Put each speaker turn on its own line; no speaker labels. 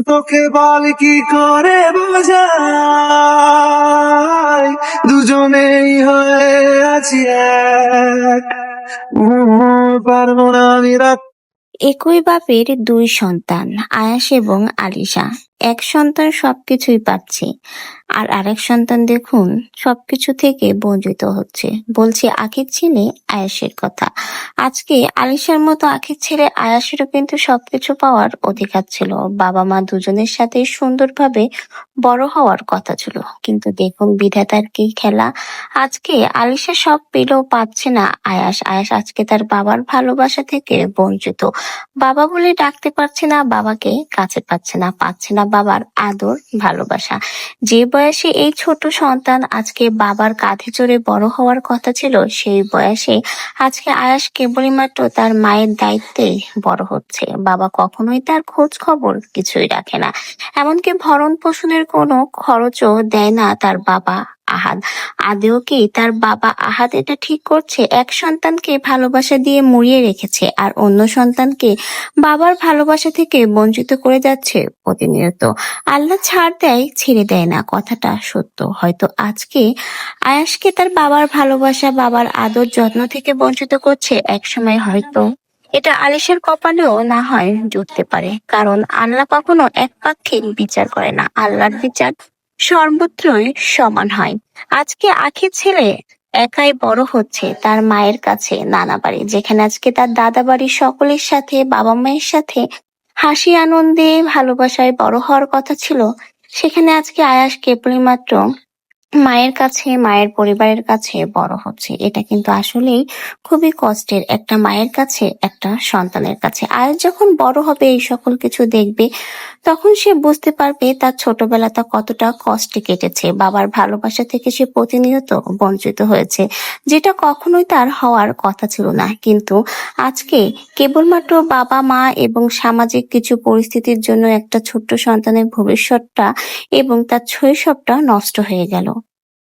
তোকে বল কি করে বোঝাই, দুজনেই হয়ে আছি এক। পারবো না আমি রাখ।
একই বাপের দুই সন্তান, আয়াস এবং আলিশা। এক সন্তান সবকিছুই পাচ্ছে, আর আরেক সন্তান দেখুন সবকিছু থেকে বঞ্চিত হচ্ছে। বলছি আখের ছেলে আয়াসের কথা। আজকে আলিশার মতো আখের ছেলে আয়াসেরও কিন্তু সবকিছু পাওয়ার অধিকার ছিল। বাবা মা দুজনের সাথে সুন্দরভাবে বড় হওয়ার কথা ছিল, কিন্তু দেখুন বিধাতার কি খেলা। আজকে আলিশা সব পেলেও পাচ্ছে না আয়াস। আয়াস আজকে তার বাবার ভালোবাসা থেকে বঞ্চিত। বাবা বলে ডাকতে পারছে না বাবাকে, কাছে পাচ্ছে না, পাচ্ছে না বাবার আদর ভালোবাসা। যে বয়সে এই ছোট সন্তান আজকে বাবার কাঁধে চড়ে বড় হওয়ার কথা ছিল, সেই বয়সে আজকে আয়াস কেবলই মাত্র তার মায়ের দায়িত্বে বড় হচ্ছে। বাবা কখনোই তার খোঁজ খবর কিছুই রাখে না, এমনকি ভরণ পোষণের কোনো খরচও দেয় না তার বাবা আহাদ। আদেও কি তার বাবা আহাদ এটা ঠিক করছে? এক সন্তানকে ভালোবাসা দিয়ে মুড়িয়ে রেখেছে, আর অন্য সন্তানকে বাবার ভালোবাসা থেকে বঞ্চিত করে যাচ্ছে প্রতিনিয়ত। আল্লাহ ছাড় দেয়, ছেড়ে দেয় না, কথাটা সত্য। হয়তো আজকে আয়াসকে তার বাবার ভালোবাসা, বাবার আদর যত্ন থেকে বঞ্চিত করছে, একসময় হয়তো এটা আলিশের কপালেও না হয় জুটতে পারে। কারণ আল্লাহ কখনো একপাক্ষিক বিচার করে না, আল্লাহর বিচার সর্বত্রই সমান হয়। আজকে আখির ছেলে একাই বড় হচ্ছে তার মায়ের কাছে, নানা বাড়ি, যেখানে আজকে তার দাদা বাড়ির সকলের সাথে, বাবা মায়ের সাথে হাসি আনন্দে ভালোবাসায় বড় হওয়ার কথা ছিল, সেখানে আজকে আয়াস কেবলই মাত্র মায়ের কাছে, মায়ের পরিবারের কাছে বড় হচ্ছে। এটা কিন্তু আসলেই খুবই কষ্টের, একটা মায়ের কাছে, একটা সন্তানের কাছে। আয়াস যখন বড় হবে, এই সকল কিছু দেখবে, তখন সে বুঝতে পারবে তার ছোটবেলাটা কতটা কষ্টে কেটেছে। বাবার ভালোবাসা থেকে সে প্রতিনিয়ত বঞ্চিত হয়েছে, যেটা কখনোই তার হওয়ার কথা ছিল না। কিন্তু আজকে কেবলমাত্র বাবা মা এবং সামাজিক কিছু পরিস্থিতির জন্য একটা ছোট্ট সন্তানের ভবিষ্যৎটা এবং তার শৈশবটা নষ্ট হয়ে গেল।